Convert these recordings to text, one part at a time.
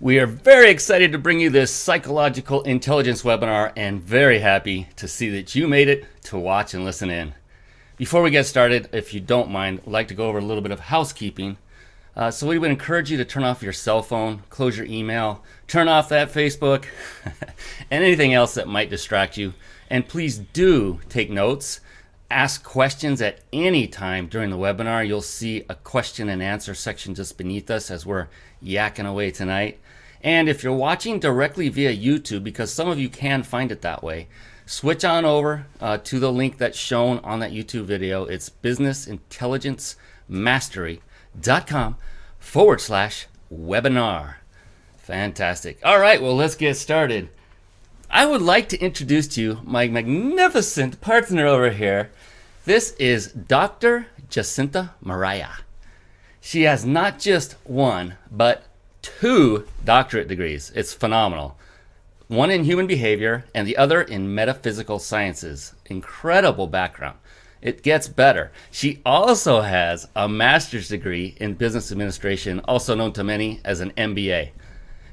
We are very excited to bring you this psychological intelligence webinar and very happy to see that you made it to watch and listen in. Before we get started, if you don't mind, I'd like to go over a little bit of housekeeping. So we would encourage you to turn off your cell phone, close your email, turn off that Facebook, and anything else that might distract you. And please do take notes. Ask questions at any time during the webinar. You'll see a question and answer section just beneath us as we're yakking away tonight. And if you're watching directly via YouTube, because some of you can find it that way, switch on over to the link that's shown on that YouTube video. It's businessintelligencemastery.com/webinar. Fantastic. All right, well, let's get started. I would like to introduce to you my magnificent partner over here. This is Dr. Jacinta Mariah. She has not just one, but 2 doctorate degrees. It's phenomenal. One in human behavior and the other in metaphysical sciences. Incredible background. It gets better. She also has a master's degree in business administration, also known to many as an MBA.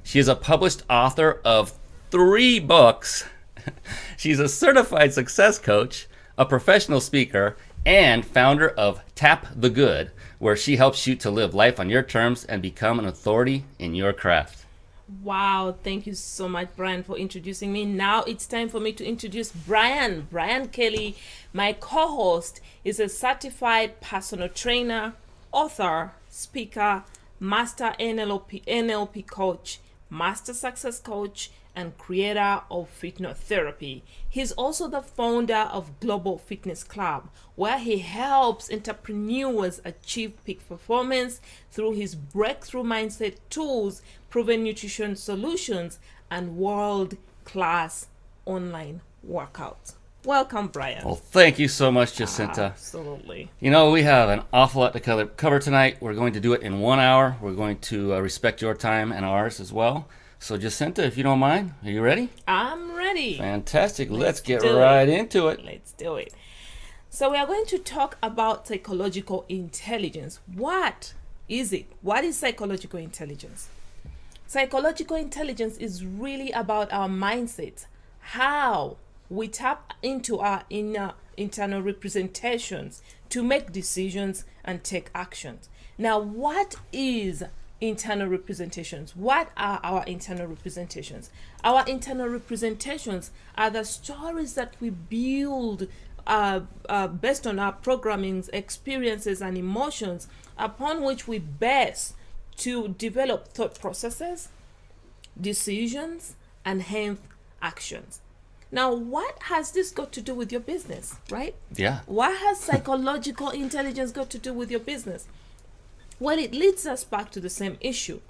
She is a published author of 3 books. She's a certified success coach, a professional speaker, and founder of Tap the Good, where she helps you to live life on your terms and become an authority in your craft. Wow, thank you so much, Brian, for introducing me. Now it's time for me to introduce Brian. Brian Kelly, my co-host, is a certified personal trainer, author, speaker, master NLP coach, master success coach, and creator of Fitness Therapy. He's also the founder of Global Fitness Club, where he helps entrepreneurs achieve peak performance through his breakthrough mindset tools, proven nutrition solutions, and world-class online workouts. Welcome, Brian. Well, thank you so much, Jacinta. Absolutely. You know, we have an awful lot to cover tonight. We're going to do it in 1 hour. We're going to respect your time and ours as well. So Jacinta, if you don't mind, are you ready? I'm ready. Fantastic. Let's get right into it. Let's do it. So we are going to talk about psychological intelligence. What is it? What is psychological intelligence? Psychological intelligence is really about our mindset, how we tap into our internal representations to make decisions and take actions. Now, what is internal representations? What are our internal representations? Our internal representations are the stories that we build based on our programmings, experiences, and emotions, upon which we base to develop thought processes, decisions, and hence actions. Now, what has this got to do with your business, right? Yeah. What has psychological intelligence got to do with your business? Well, it leads us back to the same issue.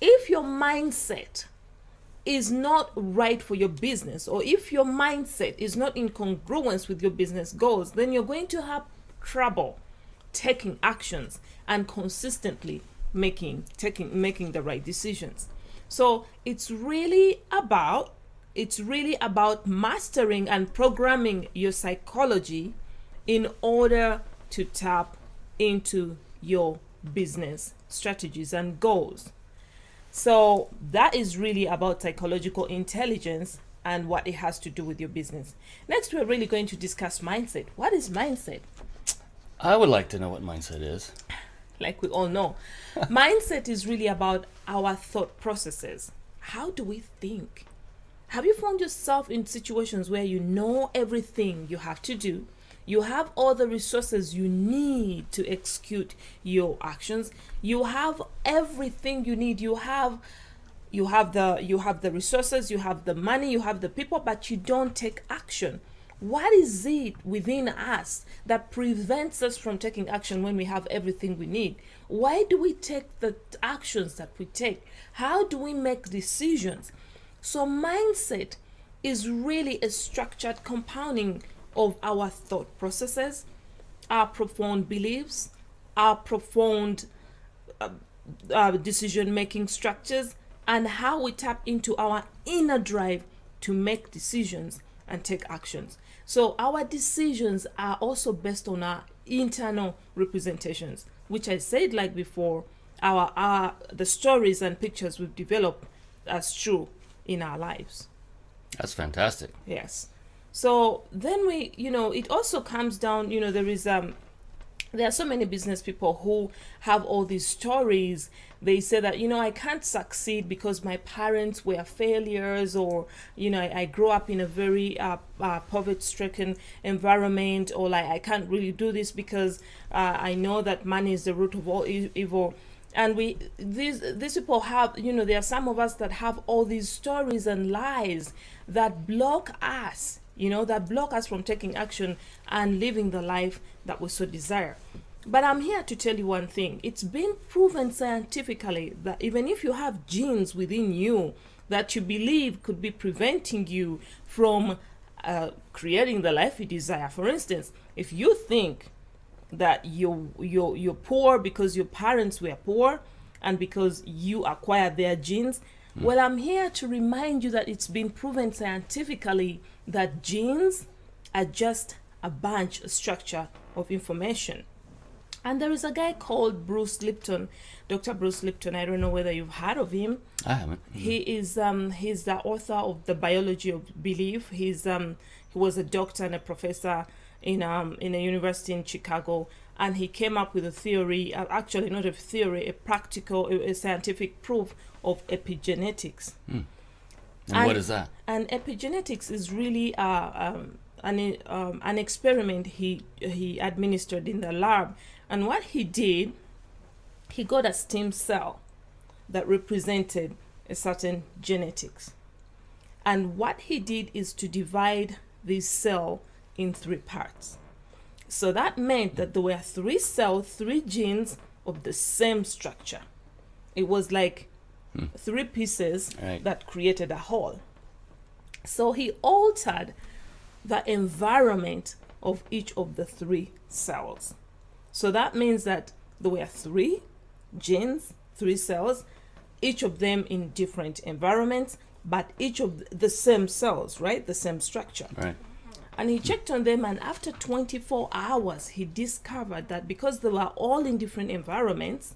If your mindset is not right for your business, or if your mindset is not in congruence with your business goals, then you're going to have trouble taking actions and consistently making the right decisions. So it's really about mastering and programming your psychology in order to tap into your business strategies and goals. So that is really about psychological intelligence and what it has to do with your business. Next, we're really going to discuss mindset. What is mindset? I would like to know what mindset is. Like we all know, mindset is really about our thought processes. How do we think? Have you found yourself in situations where you know everything you have to do? You have all the resources you need to execute your actions. You have everything you need. You have the resources, you have the money, you have the people, but you don't take action. What is it within us that prevents us from taking action when we have everything we need? Why do we take the actions that we take? How do we make decisions? So mindset is really a structured compounding of our thought processes, our profound beliefs, our profound decision-making structures, and how we tap into our inner drive to make decisions and take actions. So our decisions are also based on our internal representations, which I said like before, the stories and pictures we've developed as true in our lives. That's fantastic. Yes. So then we, it also comes down, there are so many business people who have all these stories. They say that, I can't succeed because my parents were failures, or, I grew up in a very poverty-stricken environment, or like I can't really do this because I know that money is the root of all evil. And these people have, there are some of us that have all these stories and lies that block us, that block us from taking action and living the life that we so desire. But I'm here to tell you one thing. It's been proven scientifically that even if you have genes within you that you believe could be preventing you from creating the life you desire. For instance, if you think that you're poor because your parents were poor and because you acquired their genes, well, I'm here to remind you that it's been proven scientifically that genes are just a structure of information. And there is a guy called Bruce Lipton, Dr. Bruce Lipton. I don't know whether you've heard of him. I haven't. He is he's the author of The Biology of Belief. He was a doctor and a professor in a university in Chicago, and he came up with a theory, actually not a theory, a scientific proof of epigenetics. And what is that? And epigenetics is really an experiment he administered in the lab. And what he did, he got a stem cell that represented a certain genetics. And what he did is to divide this cell in 3 parts. So that meant that there were 3 cells, 3 genes of the same structure. It was like 3 pieces that created a whole. So he altered the environment of each of the 3 cells. So that means that there were 3 genes, 3 cells, each of them in different environments, but each of the same cells, right? The same structure. Right. And he checked on them, and after 24 hours, he discovered that because they were all in different environments,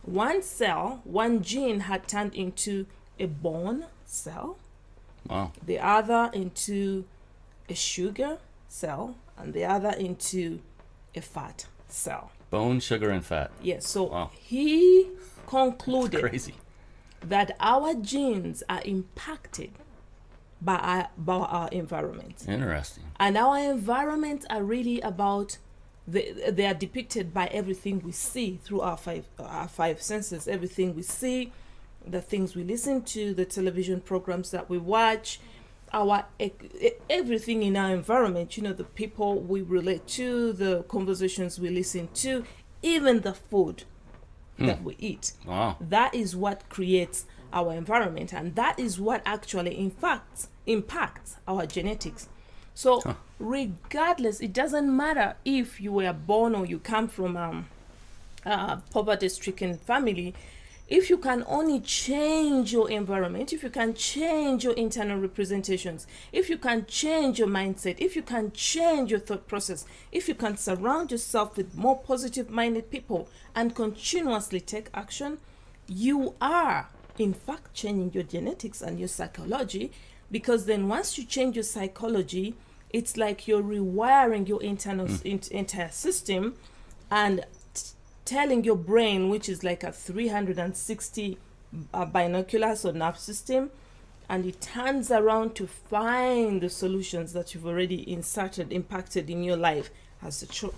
one cell, one gene had turned into a bone cell. Wow. The other into a sugar cell, and the other into a fat cell. Bone, sugar, and fat. Yes, so Wow. he concluded Crazy. that our genes are impacted by our environment. Interesting. And our environments are really about, they are depicted by everything we see through our five senses, everything we see, the things we listen to, the television programs that we watch, everything in our environment, the people we relate to, the conversations we listen to, even the food that we eat. Wow. That is what creates our environment, and that is what actually in fact impacts our genetics. So regardless, it doesn't matter if you were born or you come from a poverty-stricken family. If you can only change your environment, if you can change your internal representations, if you can change your mindset, if you can change your thought process, if you can surround yourself with more positive-minded people and continuously take action, you are in fact changing your genetics and your psychology, because then once you change your psychology, it's like you're rewiring your entire system and telling your brain, which is like a 360 binoculars or nerve system, and it turns around to find the solutions that you've already impacted in your life as the truth.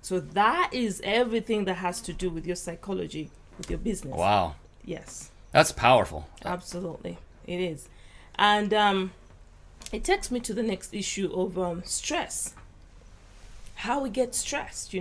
So that is everything that has to do with your psychology, with your business. Wow. Yes. That's powerful. Absolutely. It is. And it takes me to the next issue of stress. How we get stressed,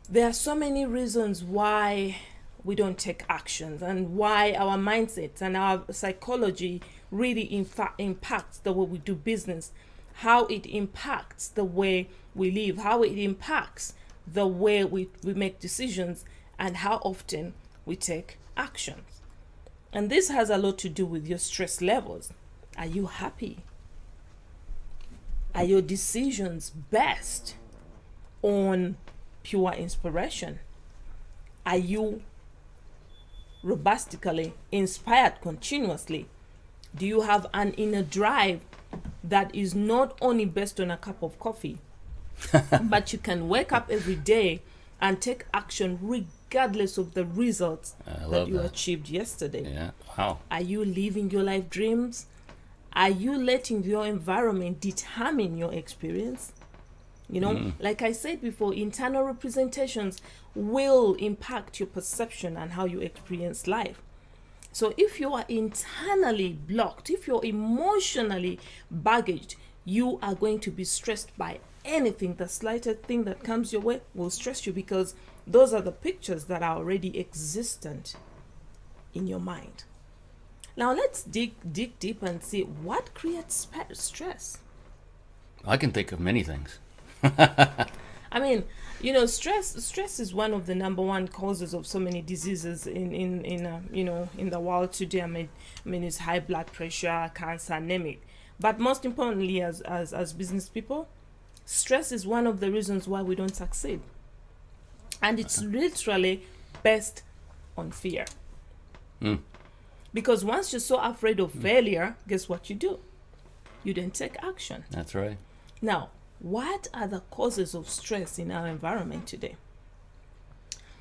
There are so many reasons why we don't take actions, and why our mindsets and our psychology really impacts the way we do business, how it impacts the way we live, how it impacts the way we make decisions, and how often we take actions. And this has a lot to do with your stress levels. Are you happy? Are your decisions based on pure inspiration? Are you robustically, inspired continuously? Do you have an inner drive that is not only based on a cup of coffee, but you can wake up every day and take action regardless of the results that you achieved yesterday? Yeah. Wow. Are you living your life dreams? Are you letting your environment determine your experience? You know, like I said before, internal representations will impact your perception and how you experience life. So if you are internally blocked, if you're emotionally baggaged, you are going to be stressed by anything. The slightest thing that comes your way will stress you, because those are the pictures that are already existent in your mind. Now let's dig deep and see what creates stress. I can think of many things. I mean, you know, stress is one of the number one causes of so many diseases in the world today. I mean, it's high blood pressure, cancer, name it. But most importantly, as business people, stress is one of the reasons why we don't succeed. And it's literally based on fear. Because once you're so afraid of failure, guess what you do? You then take action. That's right. Now, what are the causes of stress in our environment today?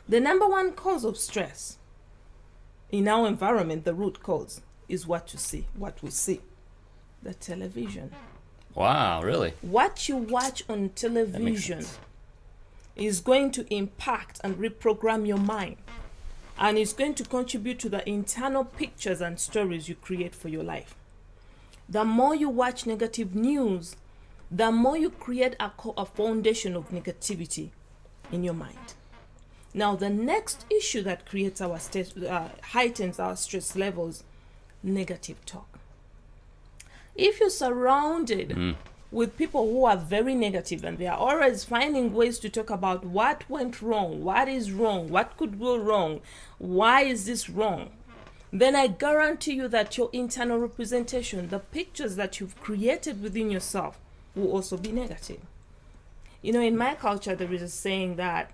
The number one cause of stress in our environment, the root cause, is what we see. The television. Wow, really? What you watch on television is going to impact and reprogram your mind. And it's going to contribute to the internal pictures and stories you create for your life. The more you watch negative news, the more you create a foundation of negativity in your mind. Now, the next issue that creates our heightens our stress levels, negative talk. If you're surrounded with people who are very negative and they are always finding ways to talk about what went wrong, what is wrong, what could go wrong, why is this wrong, then I guarantee you that your internal representation, the pictures that you've created within yourself, will also be negative. You know, in my culture, there is a saying that,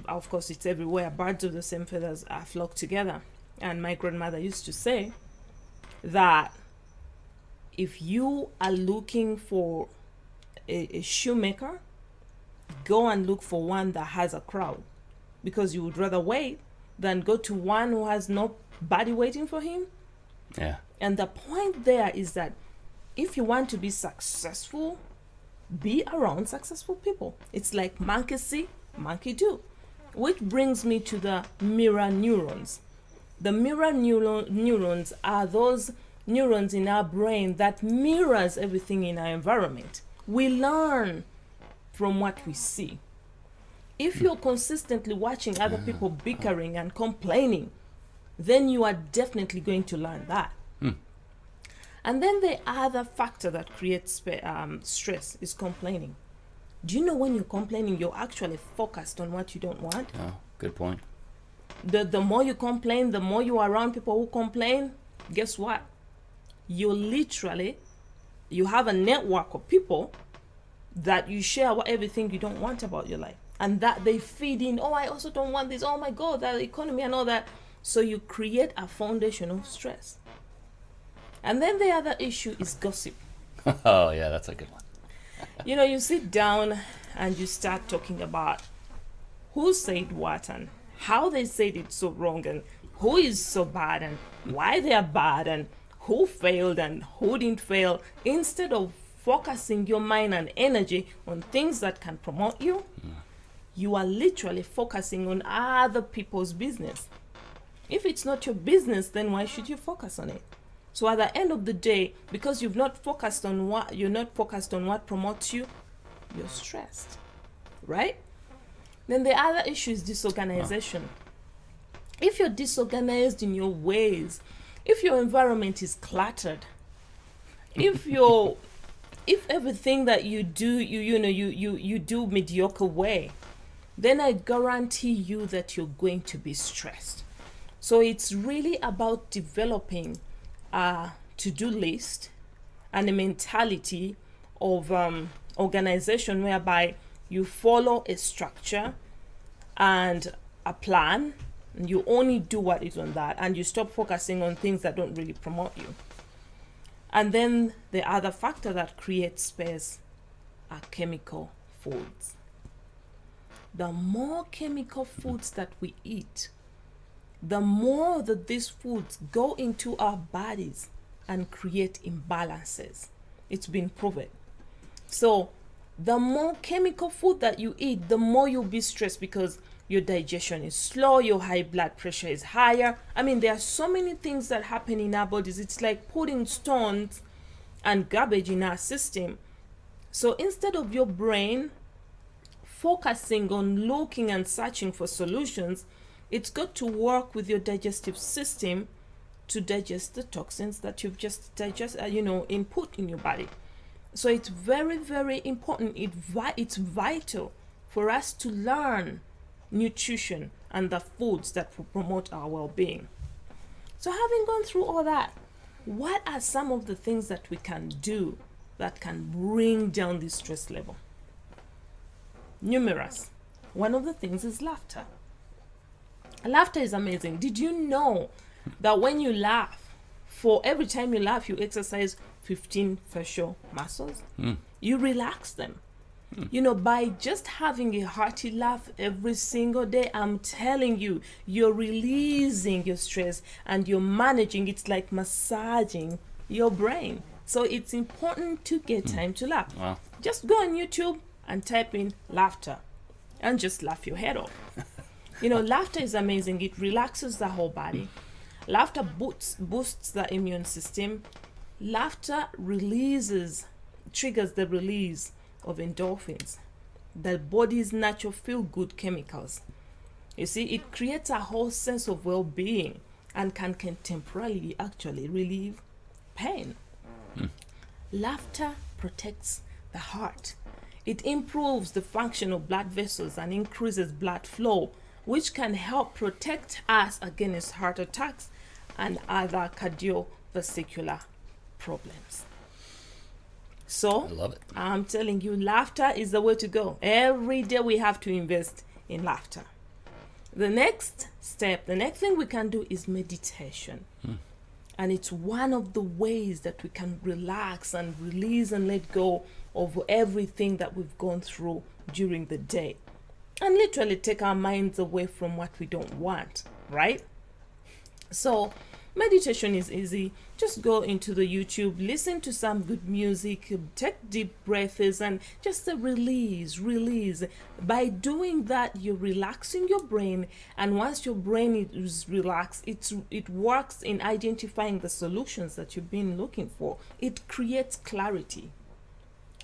of course, it's everywhere, birds of the same feathers flock together. And my grandmother used to say that if you are looking for a shoemaker, go and look for one that has a crowd, because you would rather wait than go to one who has nobody waiting for him. Yeah. And the point there is that if you want to be successful, be around successful people. It's like monkey see, monkey do. Which brings me to the mirror neurons. The mirror neurons are those neurons in our brain that mirrors everything in our environment. We learn from what we see. If you're consistently watching other people bickering and complaining, then you are definitely going to learn that. And then the other factor that creates stress is complaining. Do you know when you're complaining, you're actually focused on what you don't want? Oh, good point. The more you complain, the more you are around people who complain, guess what? You have a network of people that you share everything you don't want about your life. And that they feed in, oh, I also don't want this, oh my God, the economy and all that. So you create a foundation of stress. And then the other issue is gossip. Oh, yeah, that's a good one. You know, you sit down and you start talking about who said what and how they said it so wrong and who is so bad and why they are bad and who failed and who didn't fail, instead of focusing your mind and energy on things that can promote you. You are literally focusing on other people's business. If it's not your business, then why should you focus on it? So at the end of the day, because you're not focused on what promotes you, you're stressed, right? Then the other issue is disorganization. If you're disorganized in your ways, if your environment is cluttered, if everything that you do, you do mediocre way, then I guarantee you that you're going to be stressed. So it's really about developing a to-do list and a mentality of organization whereby you follow a structure and a plan And you only do what is on that, and you stop focusing on things that don't really promote you. And then the other factor that creates space are chemical foods. The more chemical foods that we eat, the more that these foods go into our bodies and create imbalances. It's been proven. So the more chemical food that you eat, the more you'll be stressed because your digestion is slow, your high blood pressure is higher. I mean, there are so many things that happen in our bodies. It's like putting stones and garbage in our system. So instead of your brain focusing on looking and searching for solutions, it's got to work with your digestive system to digest the toxins that you've just input in your body. So it's very, very important. It's vital for us to learn nutrition and the foods that will promote our well-being. So having gone through all that, what are some of the things that we can do that can bring down the stress level? Numerous. One of the things is laughter. Laughter is amazing. Did you know that when you laugh, for every time you laugh, you exercise 15 facial muscles? You relax them. By just having a hearty laugh every single day, I'm telling you, you're releasing your stress and you're managing. It's like massaging your brain. So it's important to get time to laugh. Wow. Just go on YouTube and type in laughter and just laugh your head off. Laughter is amazing. It relaxes the whole body. Laughter boosts the immune system. Laughter triggers the release of endorphins, the body's natural feel-good chemicals. You see, it creates a whole sense of well-being and can temporarily actually relieve pain. Laughter protects the heart. It improves the function of blood vessels and increases blood flow, which can help protect us against heart attacks and other cardiovascular problems. So, I love it. I'm telling you, laughter is the way to go. Every day we have to invest in laughter. The next thing we can do is meditation. And it's one of the ways that we can relax and release and let go of everything that we've gone through during the day. And literally take our minds away from what we don't want, right? So meditation is easy. Just go into the YouTube, listen to some good music, take deep breaths, and just release. By doing that, you're relaxing your brain, and once your brain is relaxed, it works in identifying the solutions that you've been looking for. It creates clarity,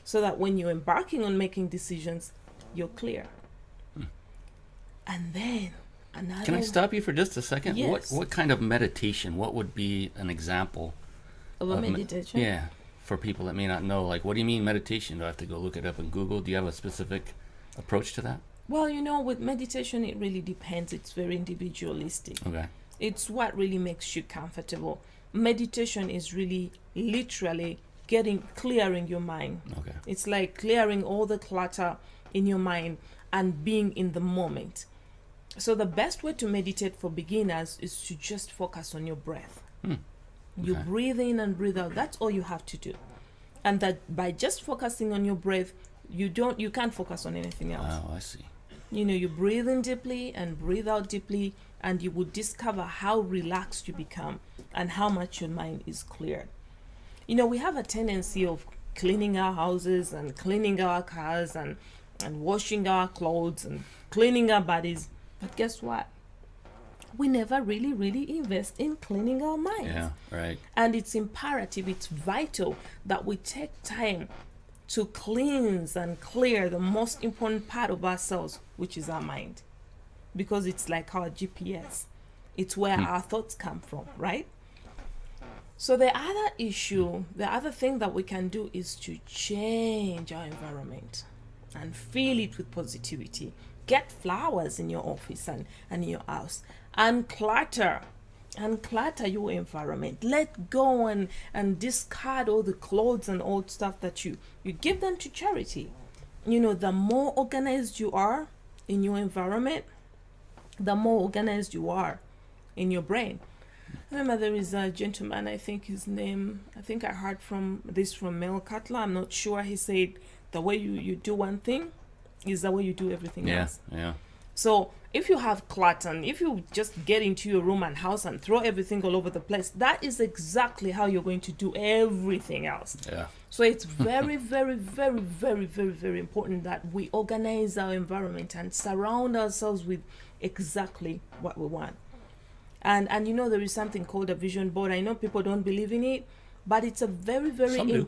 so that when you're embarking on making decisions, you're clear. And then another... Can I stop you for just a second? Yes. What kind of meditation? What would be an example of a meditation? Yeah, for people that may not know. Like, what do you mean meditation? Do I have to go look it up in Google? Do you have a specific approach to that? Well, with meditation, it really depends. It's very individualistic. Okay. It's what really makes you comfortable. Meditation is really literally clearing your mind. Okay. It's like clearing all the clutter in your mind and being in the moment. So the best way to meditate for beginners is to just focus on your breath. You breathe in and breathe out. That's all you have to do. And that by just focusing on your breath, you can't focus on anything else. Oh, I see. You breathe in deeply and breathe out deeply, and you will discover how relaxed you become and how much your mind is cleared. We have a tendency of cleaning our houses and cleaning our cars and washing our clothes and cleaning our bodies. But guess what? We never really invest in cleaning our minds. Yeah, right. And it's imperative, it's vital that we take time to cleanse and clear the most important part of ourselves, which is our mind. Because it's like our GPS. It's where our thoughts come from, right? So the other thing that we can do is to change our environment and fill it with positivity. Get flowers in your office and in your house. Unclutter your environment. Let go and discard all the clothes and old stuff that you give them to charity. The more organized you are in your environment, the more organized you are in your brain. I remember there is a gentleman, I think his name, I think I heard from Mel Cutler, I'm not sure. He said the way you do one thing is the way you do everything else. Yeah. So if you have clutter, and if you just get into your room and house and throw everything all over the place, that is exactly how you're going to do everything else. Yeah. So it's very, very, very, very, very, very important that we organize our environment and surround ourselves with exactly what we want. And you know, there is something called a vision board. I know people don't believe in it, but it's a very, very Some do.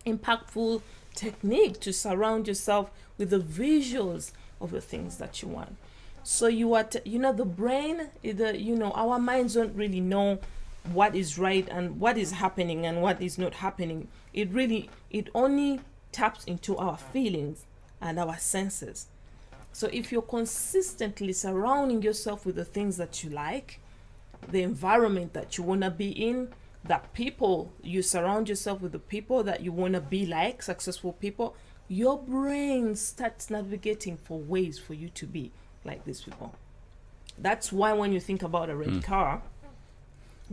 impactful technique to surround yourself with the visuals of the things that you want. So you are, the brain, our minds don't really know what is right and what is happening and what is not happening. It only taps into our feelings and our senses. So if you're consistently surrounding yourself with the things that you like, the environment that you want to be in, that people, you surround yourself with the people that you want to be like, successful people, your brain starts navigating for ways for you to be like these people. That's why when you think about a red car,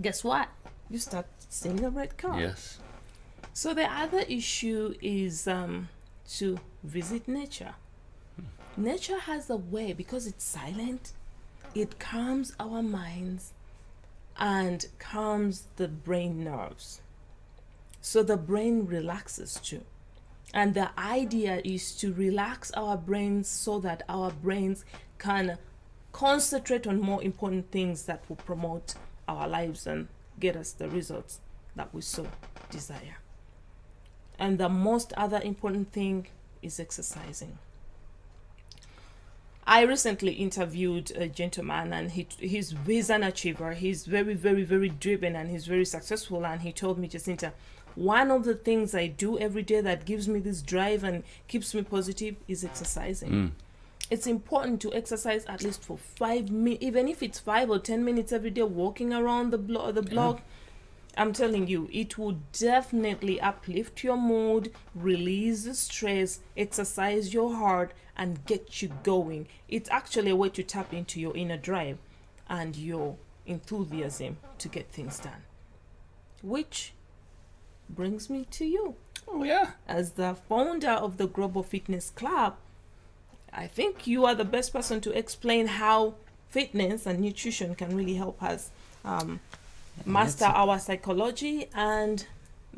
guess what? You start seeing a red car. Yes. So the other issue is to visit nature. Nature has a way, because it's silent, it calms our minds and calms the brain nerves. So the brain relaxes too. And the idea is to relax our brains so that our brains can concentrate on more important things that will promote our lives and get us the results that we so desire. And the most other important thing is exercising. I recently interviewed a gentleman, and he's an achiever. He's very, very, very driven, and he's very successful. And he told me, Jacinta, one of the things I do every day that gives me this drive and keeps me positive is exercising. It's important to exercise at least for 5 minutes, even if it's 5 or 10 minutes every day, walking around the block. I'm telling you, it will definitely uplift your mood, release the stress, exercise your heart, and get you going. It's actually a way to tap into your inner drive and your enthusiasm to get things done. Which brings me to you. Oh, yeah. As the founder of the Global Fitness Club, I think you are the best person to explain how fitness and nutrition can really help us master our psychology and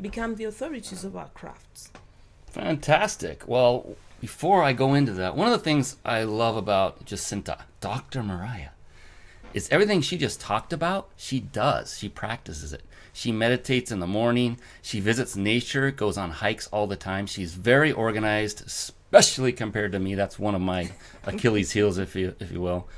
become the authorities of our crafts. Fantastic. Well, before I go into that, one of the things I love about Jacinta, Dr. Mariah, is everything she just talked about, she does. She practices it. She meditates in the morning. She visits nature, goes on hikes all the time. She's very organized, especially compared to me. That's one of my Achilles heels, if you will.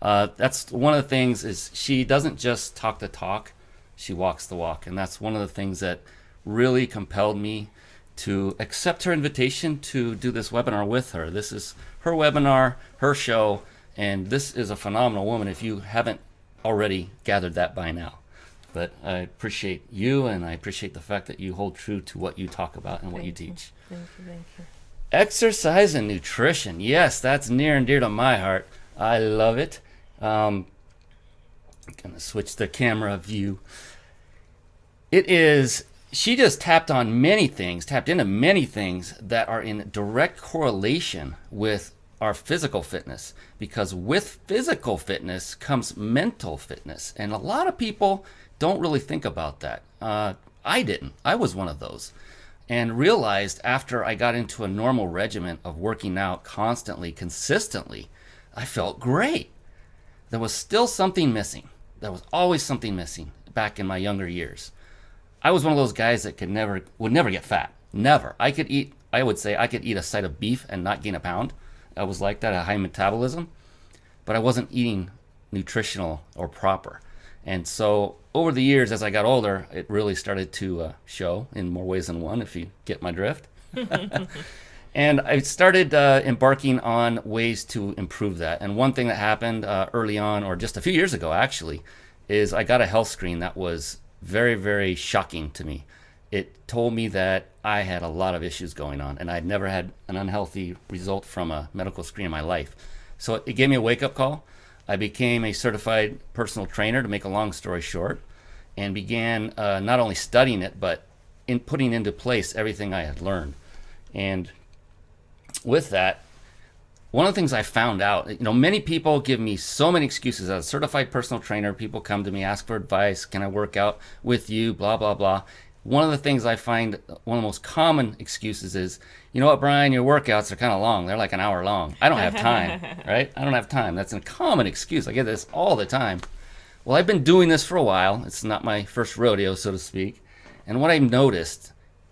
That's one of the things is she doesn't just talk the talk, she walks the walk. And that's one of the things that really compelled me to accept her invitation to do this webinar with her. This is her webinar, her show, and this is a phenomenal woman if you haven't already gathered that by now. But I appreciate you, and I appreciate the fact that you hold true to what you talk about and what you teach. Thank you. Exercise and nutrition. Yes, that's near and dear to my heart. I love it. I'm going to switch the camera view. She just tapped into many things that are in direct correlation with our physical fitness, because with physical fitness comes mental fitness. And a lot of people don't really think about that. I didn't. I was one of those. And realized after I got into a normal regimen of working out constantly, consistently, I felt great. There was still something missing. There was always something missing back in my younger years. I was one of those guys that would never get fat. Never. I would say I could eat a side of beef and not gain a pound. I was like that, a high metabolism, but I wasn't eating nutritional or proper. And so over the years, as I got older, it really started to show in more ways than one, if you get my drift. And I started embarking on ways to improve that. And one thing that happened early on, or just a few years ago actually, is I got a health screen that was very, very shocking to me. It told me that I had a lot of issues going on, and I'd never had an unhealthy result from a medical screen in my life. So it gave me a wake-up call. I became a certified personal trainer, to make a long story short, and began not only studying it, but in putting into place everything I had learned. And with that, one of the things I found out, many people give me so many excuses. As a certified personal trainer, people come to me, ask for advice. Can I work out with you? Blah, blah, blah. One of the things I find, one of the most common excuses is, you know what, Brian, your workouts are kind of long. They're like an hour long. I don't have time, right? I don't have time. That's a common excuse. I get this all the time. Well, I've been doing this for a while. It's not my first rodeo, so to speak. And what I noticed,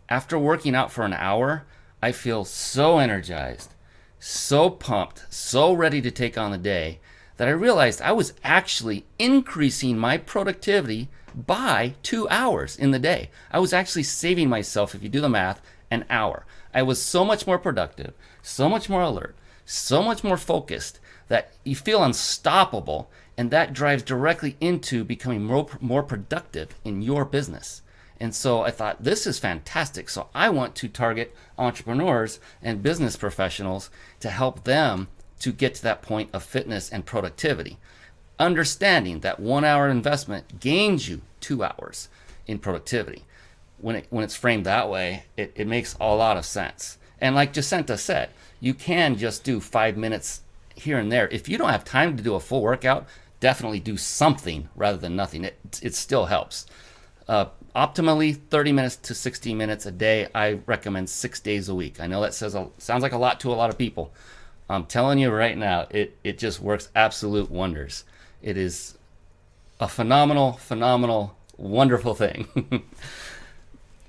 after working out for an hour, I feel so energized, so pumped, so ready to take on the day, that I realized I was actually increasing my productivity by 2 hours in the day. I was actually saving myself, if you do the math, an hour. I was so much more productive, so much more alert, so much more focused that you feel unstoppable, and that drives directly into becoming more productive in your business. And so I thought, this is fantastic. So I want to target entrepreneurs and business professionals to help them to get to that point of fitness and productivity. Understanding that 1 hour investment gains you 2 hours in productivity. When it's framed that way, it makes a lot of sense. And like Jacinta said, you can just do 5 minutes here and there. If you don't have time to do a full workout, definitely do something rather than nothing. It still helps. Optimally 30 minutes to 60 minutes a day. I recommend 6 days a week. I know that sounds like a lot to a lot of people. I'm telling you right now, it just works absolute wonders. It is a phenomenal, wonderful thing.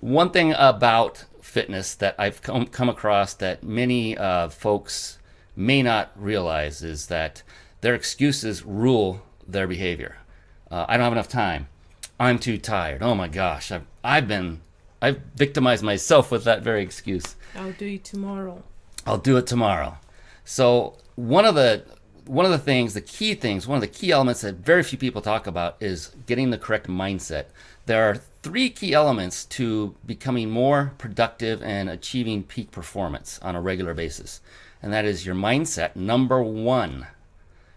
One thing about fitness that I've come across that many folks may not realize is that their excuses rule their behavior. I don't have enough time. I'm too tired. Oh my gosh, I've victimized myself with that very excuse. I'll do it tomorrow. I'll do it tomorrow. So one of the key elements that very few people talk about is getting the correct mindset. There are 3 key elements to becoming more productive and achieving peak performance on a regular basis. And that is your mindset, number 1.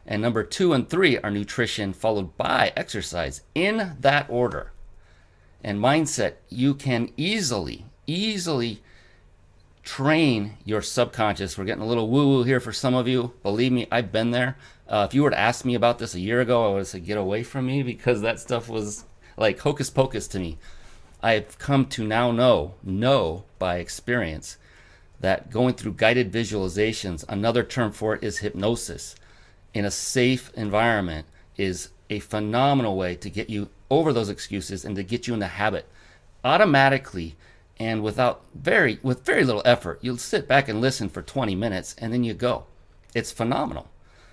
And number 2 and 3 are nutrition, followed by exercise, in that order. And mindset, you can easily train your subconscious. We're getting a little woo-woo here for some of you. Believe me, I've been there. If you were to ask me about this a year ago, I would have said, get away from me, because that stuff was like hocus pocus to me. I've come to now know by experience that going through guided visualizations, another term for it is hypnosis, in a safe environment, is a phenomenal way to get you over those excuses and to get you in the habit automatically. And with very little effort, you'll sit back and listen for 20 minutes and then you go. It's phenomenal.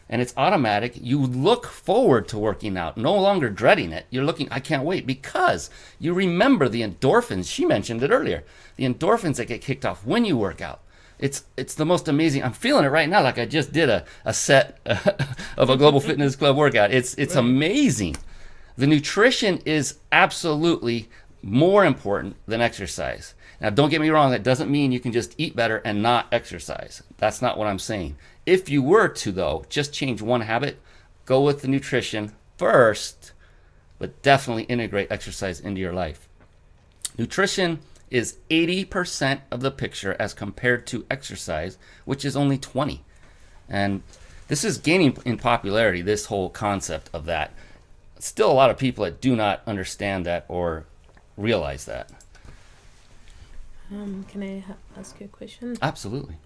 And it's automatic. You look forward to working out, no longer dreading it. You're looking, I can't wait, because you remember the endorphins. She mentioned it earlier. The endorphins that get kicked off when you work out. It's the most amazing. I'm feeling it right now, like I just did a set of a Global Fitness Club workout. It's right. Amazing. The nutrition is absolutely more important than exercise. Now, don't get me wrong, that doesn't mean you can just eat better and not exercise. That's not what I'm saying. If you were to, though, just change one habit, go with the nutrition first, but definitely integrate exercise into your life. Nutrition is 80% of the picture as compared to exercise, which is only 20. And this is gaining in popularity, this whole concept of that. Still a lot of people that do not understand that or realize that. Can I ask you a question? Absolutely.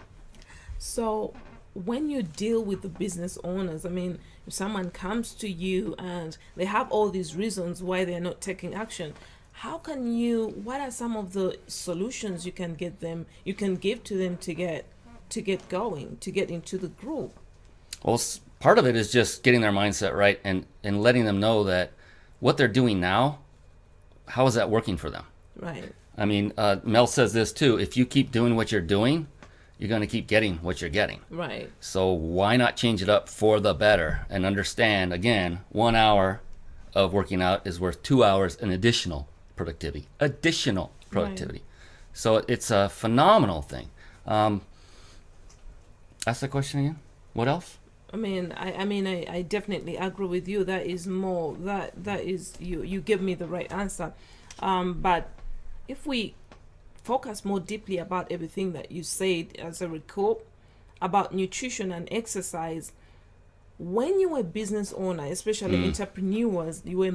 So when you deal with the business owners, I mean, if someone comes to you and they have all these reasons why they're not taking action, what are some of the solutions you can give to them to get going, to get into the group? Well, part of it is just getting their mindset right and letting them know that what they're doing now, how is that working for them? Right. I mean, Mel says this too, if you keep doing what you're doing, you're going to keep getting what you're getting. Right. So why not change it up for the better and understand, again, 1 hour of working out is worth 2 hours in additional productivity. Right. So it's a phenomenal thing. Ask the question again. What else? I definitely agree with you. That is more that is you give me the right answer. But if we focus more deeply about everything that you said as a recap about nutrition and exercise, when you're a business owner, especially entrepreneurs, you are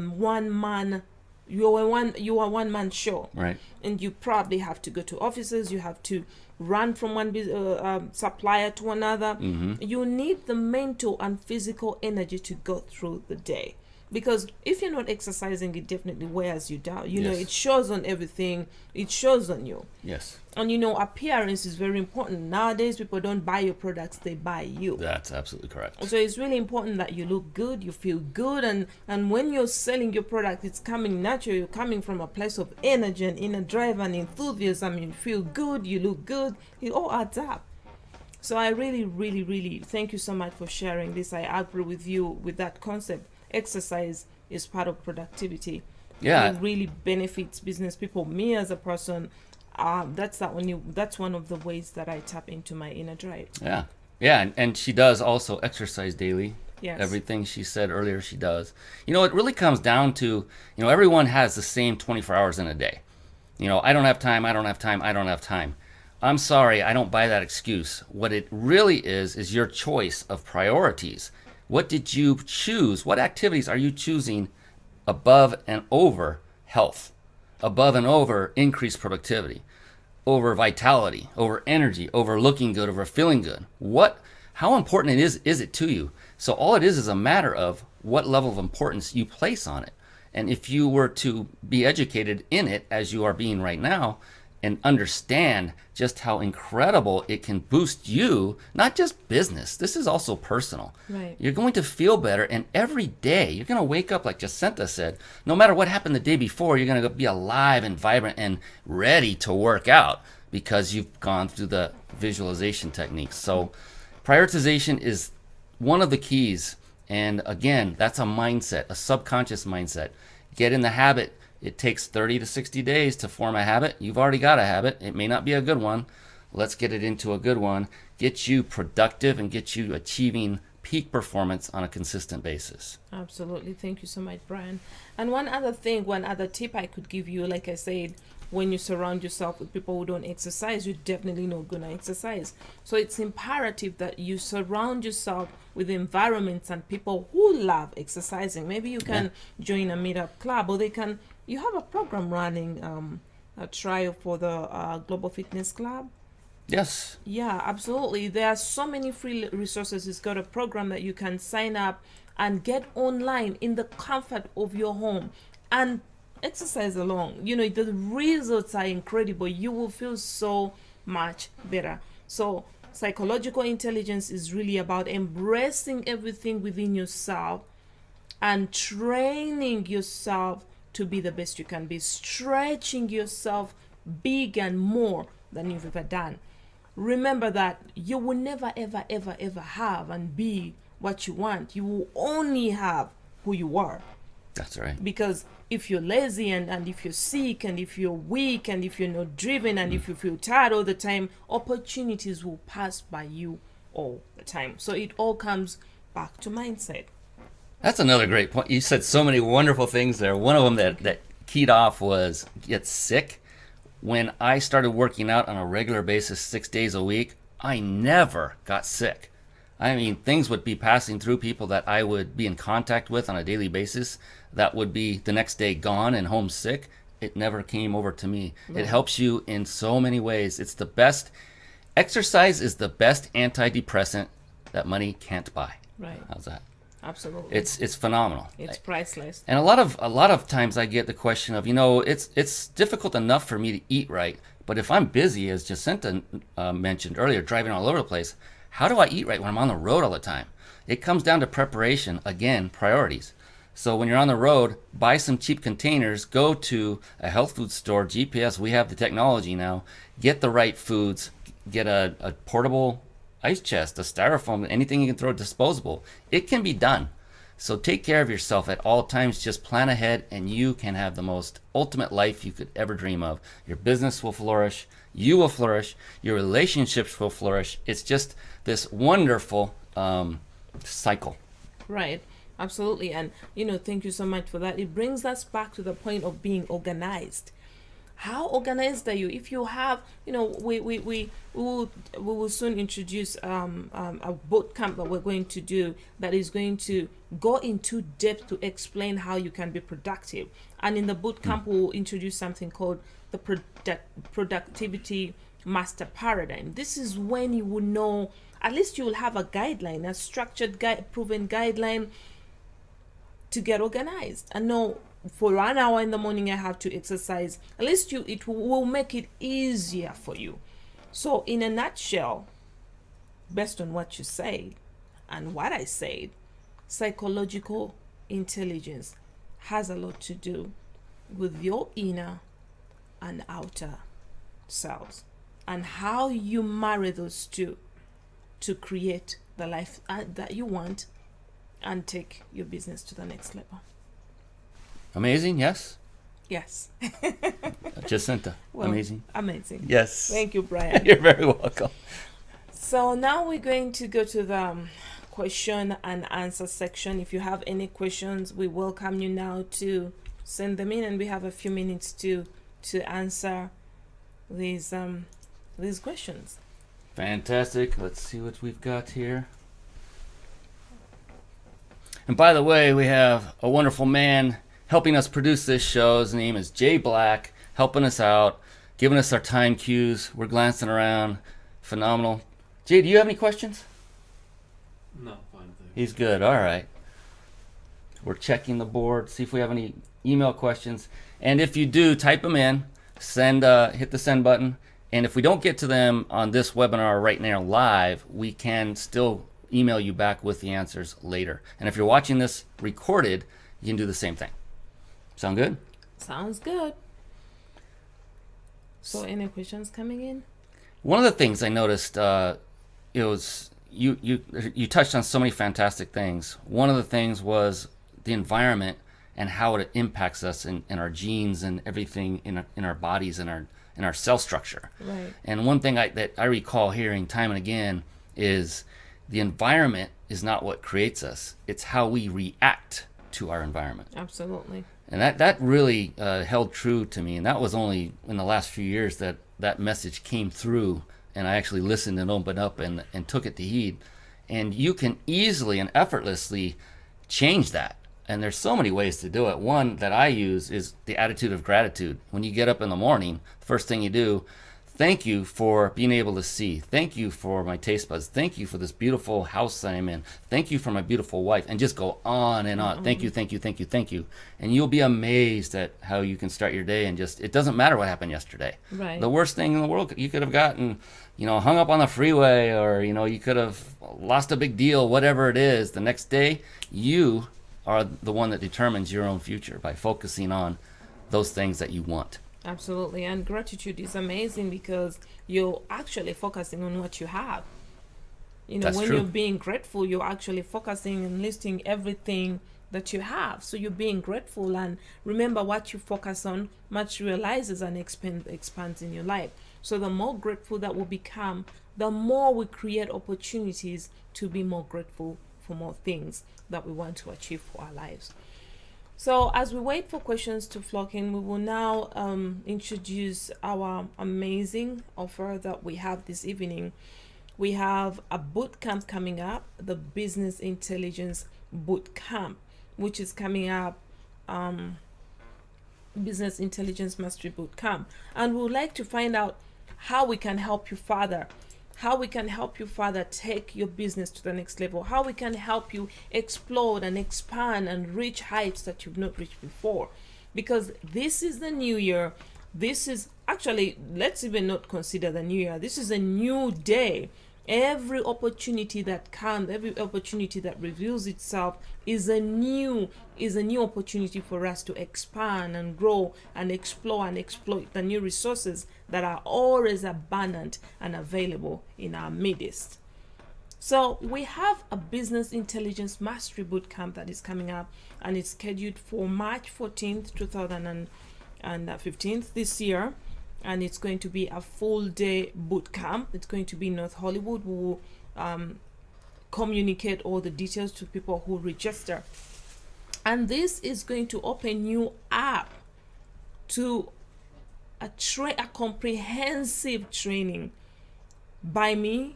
one man show, Right. and you probably have to go to offices, you have to run from one supplier to another. You need the mental and physical energy to go through the day, because if you're not exercising, it definitely wears you down. You know, Yes. it shows on everything, it shows on you. Yes. And you know, appearance is very important. Nowadays, people don't buy your products, they buy you. That's absolutely correct. So it's really important that you look good, you feel good, and when you're selling your product, it's coming natural. You're coming from a place of energy and inner drive and enthusiasm. You feel good, you look good. It all adds up. So I really, really, really thank you so much for sharing this. I agree with you with that concept. Exercise is part of productivity. Yeah. It really benefits business people. Me as a person, that's one of the ways that I tap into my inner drive. Yeah. Yeah. And she does also exercise daily. Yes. Everything she said earlier, she does. You know, it really comes down to, you know, everyone has the same 24 hours in a day. You know, I don't have time. I'm sorry, I don't buy that excuse. What it really is your choice of priorities. What did you choose? What activities are you choosing above and over health, above and over increased productivity, over vitality, over energy, over looking good, over feeling good? How important is it to you? So all it is a matter of what level of importance you place on it. And if you were to be educated in it as you are being right now, and understand just how incredible it can boost you, not just business, this is also personal. Right. You're going to feel better, and every day you're going to wake up, like Jacinta said, no matter what happened the day before, you're going to be alive and vibrant and ready to work out because you've gone through the visualization techniques. So prioritization is one of the keys. And again, that's a mindset, a subconscious mindset. Get in the habit. It takes 30 to 60 days to form a habit. You've already got a habit. It may not be a good one. Let's get it into a good one. Get you productive and get you achieving peak performance on a consistent basis. Absolutely. Thank you so much, Brian. And one other tip I could give you, like I said, when you surround yourself with people who don't exercise, you're definitely not going to exercise. So it's imperative that you surround yourself with environments and people who love exercising. Maybe you can join a meetup club, or you have a program running, a trial for the Global Fitness Club. Yes. Yeah, absolutely. There are so many free resources. It's got a program that you can sign up and get online in the comfort of your home and exercise along. You know, the results are incredible. You will feel so much better. So psychological intelligence is really about embracing everything within yourself and training yourself to be the best you can be, stretching yourself big and more than you've ever done. Remember that you will never, ever, ever, ever have and be what you want. You will only have who you are. That's right. Because if you're lazy and if you're sick and if you're weak and if you're not driven and if you feel tired all the time, opportunities will pass by you all the time. So it all comes back to mindset. That's another great point. You said so many wonderful things there. One of them that keyed off was get sick. When I started working out on a regular basis 6 days a week, I never got sick. I mean, things would be passing through people that I would be in contact with on a daily basis that would be the next day gone and home sick. It never came over to me. Right. It helps you in so many ways. It's the best. Exercise is the best antidepressant that money can't buy. Right. How's that? Absolutely. It's phenomenal. It's priceless. And a lot of times I get the question of, it's difficult enough for me to eat right, but if I'm busy, as Jacinta mentioned earlier, driving all over the place, how do I eat right when I'm on the road all the time? It comes down to preparation, again, priorities. So when you're on the road, buy some cheap containers, go to a health food store, GPS, we have the technology now, get the right foods, get a portable ice chest, a styrofoam, anything you can throw disposable. It can be done. So take care of yourself at all times. Just plan ahead and you can have the most ultimate life you could ever dream of. Your business will flourish. You will flourish. Your relationships will flourish. It's just this wonderful cycle. Right. Absolutely. And, thank you so much for that. It brings us back to the point of being organized. How organized are you? If you have, we will soon introduce a boot camp that we're going to do that is going to go into depth to explain how you can be productive. And in the boot camp, we'll introduce something called the productivity master paradigm. This is when you will know, at least you will have a guideline, a structured proven guideline to get organized and know for 1 hour in the morning I have to exercise. At least it will make it easier for you. So in a nutshell, based on what you said and what I said, psychological intelligence has a lot to do with your inner and outer selves and how you marry those two to create the life that you want and take your business to the next level. Amazing, yes? Yes. Jacinta, Well, amazing. Amazing. Yes. Thank you, Brian. You're very welcome. So now we're going to go to the question and answer section. If you have any questions, we welcome you now to send them in, and we have a few minutes to answer these questions. Fantastic. Let's see what we've got here. And by the way, we have a wonderful man helping us produce this show. His name is Jay Black, helping us out, giving us our time cues. We're glancing around. Phenomenal. Jay, do you have any questions? No, fine. Thanks. He's good. All right. We're checking the board, see if we have any email questions. And if you do, type them in, hit the send button. And if we don't get to them on this webinar right now live, we can still email you back with the answers later. And if you're watching this recorded, you can do the same thing. Sound good? Sounds good. So any questions coming in? One of the things I noticed, it was you touched on so many fantastic things. One of the things was the environment and how it impacts us in our genes and everything in our bodies and our cell structure. Right. And one thing that I recall hearing time and again is the environment is not what creates us. It's how we react to our environment. Absolutely. And that really held true to me. And that was only in the last few years that message came through, and I actually listened and opened up and took it to heed. And you can easily and effortlessly change that. And there's so many ways to do it. One that I use is the attitude of gratitude. When you get up in the morning, the first thing you do, thank you for being able to see. Thank you for my taste buds. Thank you for this beautiful house that I'm in. Thank you for my beautiful wife. And just go on and on. Thank you, thank you, thank you, thank you. And you'll be amazed at how you can start your day and just, it doesn't matter what happened yesterday. Right. The worst thing in the world, you could have gotten, hung up on the freeway, or, you could have lost a big deal, whatever it is. The next day, you are the one that determines your own future by focusing on those things that you want. Absolutely. And gratitude is amazing because you're actually focusing on what you have. That's when true. you're being grateful, you're actually focusing and listing everything that you have. So you're being grateful, and remember, what you focus on materializes and expands in your life. So the more grateful that we become, the more we create opportunities to be more grateful for more things that we want to achieve for our lives. So as we wait for questions to flock in, we will now introduce our amazing offer that we have this evening. We have a boot camp coming up, the Business Intelligence Boot Camp, which is coming up, Business Intelligence Mastery Boot Camp. And we would like to find out how we can help you further. How we can help you further take your business to the next level. How we can help you explode and expand and reach heights that you've not reached before. Because this is the new year. This is actually, let's even not consider the new year. This is a new day. Every opportunity that comes, every opportunity that reveals itself is a new opportunity for us to expand and grow and explore and exploit the new resources that are always abundant and available in our midst. So we have a Business Intelligence Mastery Bootcamp that is coming up, and it's scheduled for March 14th, 2015 this year. And it's going to be a full day boot camp. It's going to be in North Hollywood. We will communicate all the details to people who register. And this is going to open you up to a comprehensive training by me,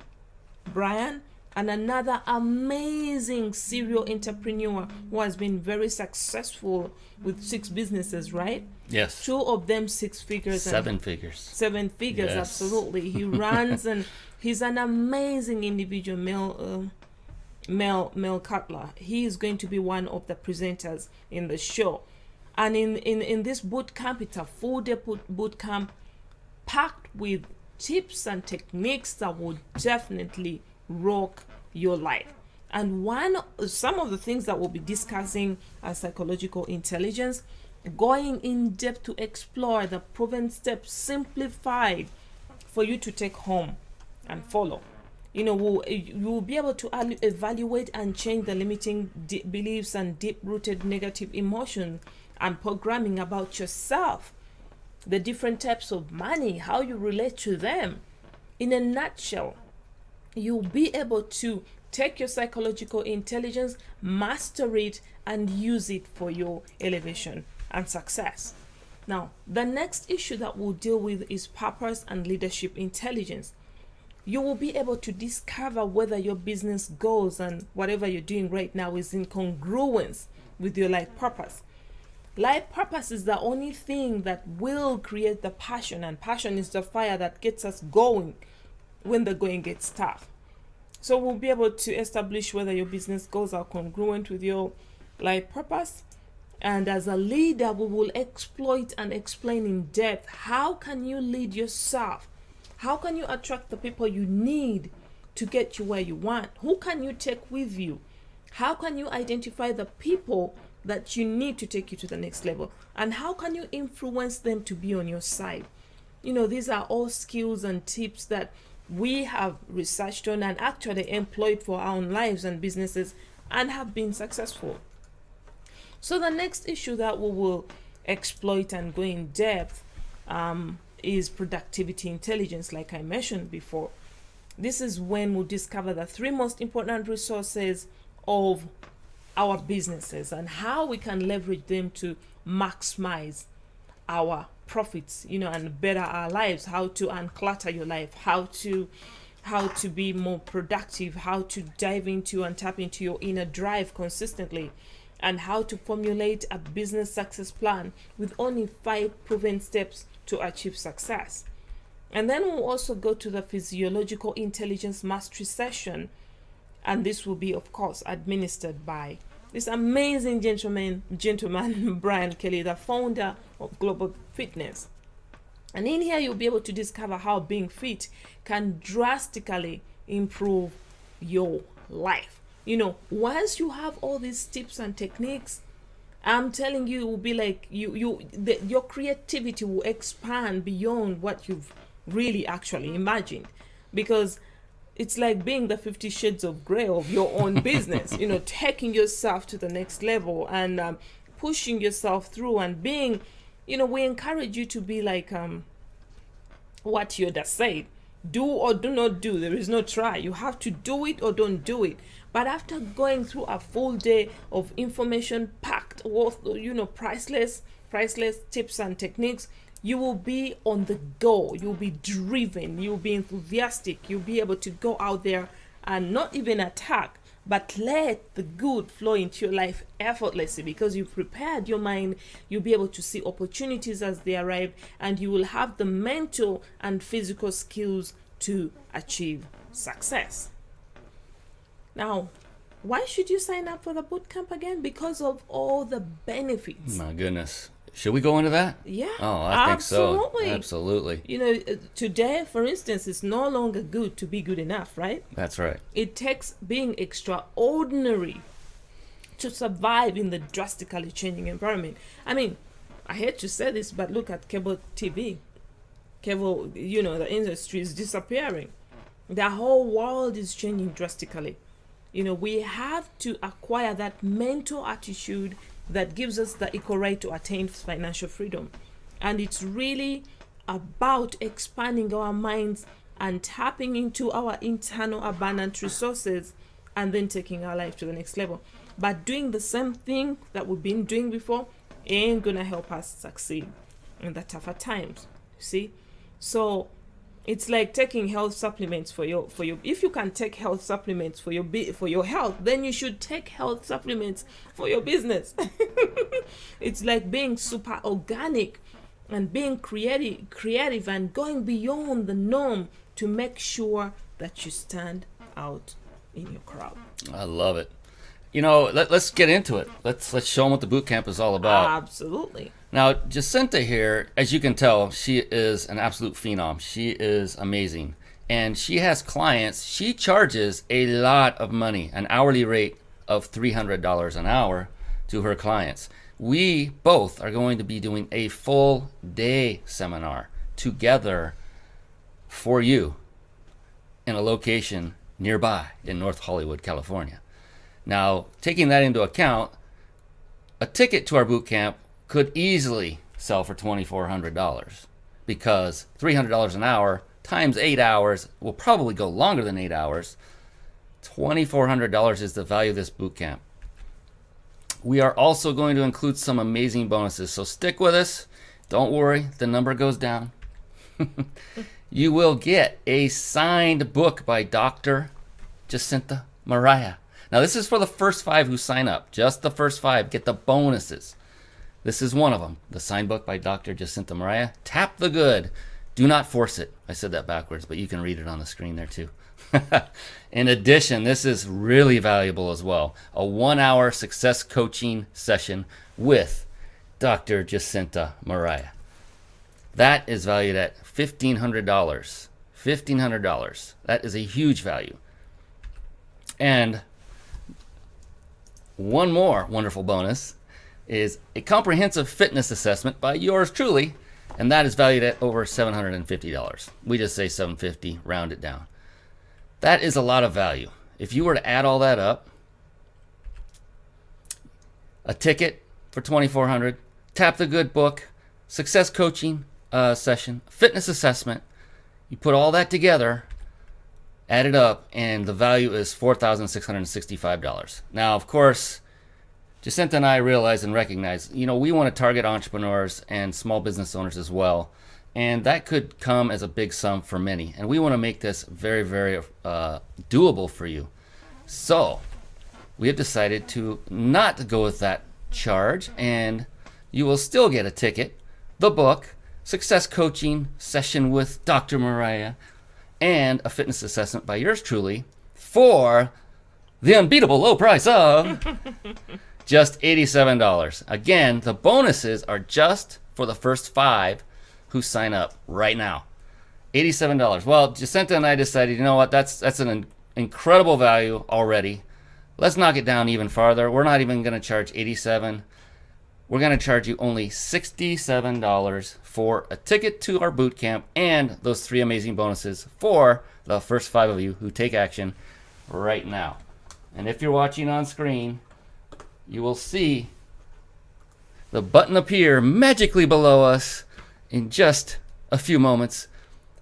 Brian, and another amazing serial entrepreneur who has been very successful with 6 businesses, right? Yes. 2 of them 6 figures. 7 figures. 7 figures, Yes. absolutely. He runs and he's an amazing individual, Mel Cutler. He is going to be one of the presenters in the show. And in this boot camp, it's a full-day boot camp packed with tips and techniques that will definitely rock your life. And some of the things that we'll be discussing are psychological intelligence, going in depth to explore the proven steps simplified for you to take home and follow. You know, you'll be able to evaluate and change the limiting beliefs and deep-rooted negative emotions and programming about yourself, the different types of money, how you relate to them. In a nutshell, you'll be able to take your psychological intelligence, master it, and use it for your elevation and success. Now, the next issue that we'll deal with is purpose and leadership intelligence. You will be able to discover whether your business goals and whatever you're doing right now is in congruence with your life purpose. Life purpose is the only thing that will create the passion, and passion is the fire that gets us going when the going gets tough. So we'll be able to establish whether your business goals are congruent with your life purpose. And as a leader, we will exploit and explain in depth how can you lead yourself? How can you attract the people you need to get you where you want? Who can you take with you? How can you identify the people that you need to take you to the next level? And how can you influence them to be on your side? You know, these are all skills and tips that we have researched on and actually employed for our own lives and businesses and have been successful. So the next issue that we will exploit and go in depth is productivity intelligence, like I mentioned before. This is when we'll discover the 3 most important resources of our businesses and how we can leverage them to maximize our profits, you know, and better our lives, how to unclutter your life, how to be more productive, how to dive into and tap into your inner drive consistently, and how to formulate a business success plan with only 5 proven steps to achieve success. And then we'll also go to the physiological intelligence mastery session, and this will be, of course, administered by this amazing gentleman Brian Kelly, the founder of Global Fitness. And in here you'll be able to discover how being fit can drastically improve your life. You know, once you have all these tips and techniques, I'm telling you, it will be like your creativity will expand beyond what you've really actually imagined, because it's like being the 50 shades of gray of your own business, you know, taking yourself to the next level and pushing yourself through and being, you know, we encourage you to be like what Yoda said, do or do not do. There is no try. You have to do it or don't do it. But after going through a full day of information packed with, you know, priceless tips and techniques, you will be on the go. You'll be driven. You'll be enthusiastic. You'll be able to go out there and not even attack, but let the good flow into your life effortlessly, because you've prepared your mind. You'll be able to see opportunities as they arrive, and you will have the mental and physical skills to achieve success. Now, why should you sign up for the bootcamp again? Because of all the benefits. My goodness. Should we go into that? Yeah. Oh, I think so. Absolutely. Absolutely. You know, today, for instance, it's no longer good to be good enough, right? That's right. It takes being extraordinary to survive in the drastically changing environment. I mean, I hate to say this, but look at cable TV. Cable, you know, the industry is disappearing. The whole world is changing drastically. You know, we have to acquire that mental attitude that gives us the equal right to attain financial freedom. And it's really about expanding our minds and tapping into our internal abundant resources and then taking our life to the next level. But doing the same thing that we've been doing before ain't gonna help us succeed in the tougher times. See? So it's like taking health supplements for your if you can take health supplements for your health, then you should take health supplements for your business. It's like being super organic and being creative and going beyond the norm to make sure that you stand out in your crowd. I love it. You know, let's get into it. Let's show them what the boot camp is all about. Absolutely. Now, Jacinta here, as you can tell, she is an absolute phenom. She is amazing. And she has clients. She charges a lot of money, an hourly rate of $300 an hour to her clients. We both are going to be doing a full day seminar together for you in a location nearby in North Hollywood, California. Now, taking that into account, a ticket to our boot camp could easily sell for $2,400 because $300 an hour times 8 hours will probably go longer than 8 hours. $2,400 is the value of this boot camp. We are also going to include some amazing bonuses, so stick with us. Don't worry, the number goes down. You will get a signed book by Dr. Jacinta Mariah. Now, this is for the first 5 who sign up. Just the first 5 get the bonuses. This is one of them. The signed book by Dr. Jacinta Mariah. Tap the good. Do not force it. I said that backwards, but you can read it on the screen there too. In addition, this is really valuable as well. A 1-hour success coaching session with Dr. Jacinta Mariah. That is valued at $1,500. $1,500. That is a huge value. And one more wonderful bonus is a comprehensive fitness assessment by yours truly, and that is valued at over $750. We just say $750, round it down. That is a lot of value. If you were to add all that up, a ticket for $2,400, Tap the Good book, success coaching session, fitness assessment, you put all that together, add it up, and the value is $4,665. Now, of course, Jacinta and I realize and recognize, we want to target entrepreneurs and small business owners as well. And that could come as a big sum for many. And we want to make this very, very doable for you. So we have decided to not go with that charge. And you will still get a ticket, the book, success coaching session with Dr. Mariah, and a fitness assessment by yours truly for the unbeatable low price of just $87. Again, the bonuses are just for the first 5 who sign up right now. $87. Well, Jacinta and I decided, you know what, that's an incredible value already. Let's knock it down even farther. We're not even going to charge $87. We're going to charge you only $67 for a ticket to our boot camp and those 3 amazing bonuses for the first 5 of you who take action right now. And if you're watching on screen, you will see the button appear magically below us in just a few moments.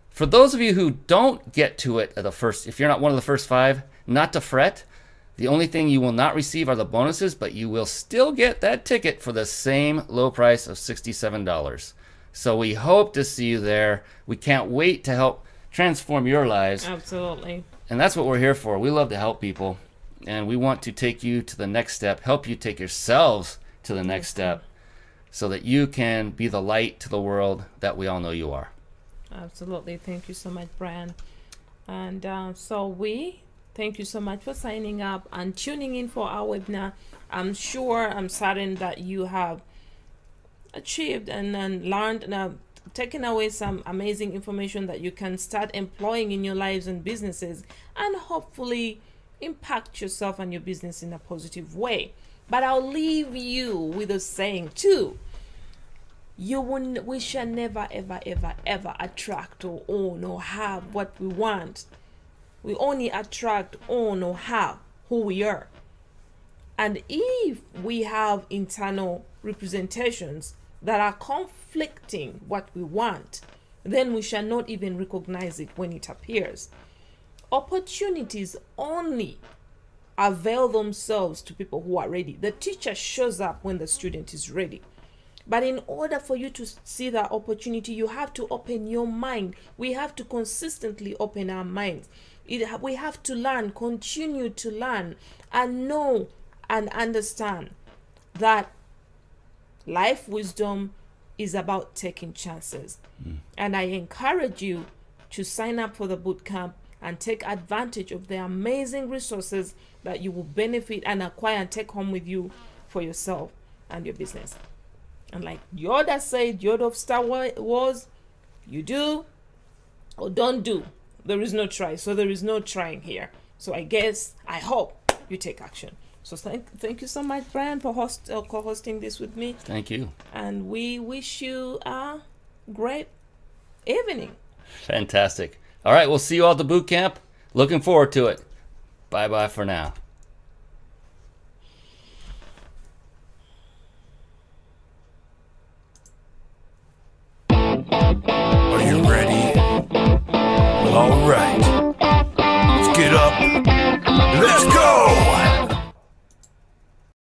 For those of you who don't get to it at the first, if you're not one of the first 5, not to fret. The only thing you will not receive are the bonuses, but you will still get that ticket for the same low price of $67. So we hope to see you there. We can't wait to help transform your lives. Absolutely. And that's what we're here for. We love to help people. And we want to take you to the next step, help you take yourselves to the next step so that you can be the light to the world that we all know you are. Absolutely. Thank you so much, Brian. And thank you so much for signing up and tuning in for our webinar. I'm certain that you have achieved and learned and taken away some amazing information that you can start employing in your lives and businesses and hopefully impact yourself and your business in a positive way. But I'll leave you with a saying too. We shall never, ever, ever, ever attract or own or have what we want. We only attract, own, or have who we are. And if we have internal representations that are conflicting what we want, then we shall not even recognize it when it appears. Opportunities only avail themselves to people who are ready. The teacher shows up when the student is ready. But in order for you to see that opportunity, you have to open your mind. We have to consistently open our minds. We have to learn, continue to learn, and know and understand that life wisdom is about taking chances. And I encourage you to sign up for the bootcamp and take advantage of the amazing resources that you will benefit and acquire and take home with you for yourself and your business. And like Yoda said, Yoda of Star Wars, you do or don't do. There is no try. So there is no trying here. So I hope you take action. So thank you so much, Brian, for co-hosting this with me. Thank you. And we wish you a great evening. Fantastic. All right, we'll see you all at the boot camp. Looking forward to it. Bye-bye for now. Are you ready? All right.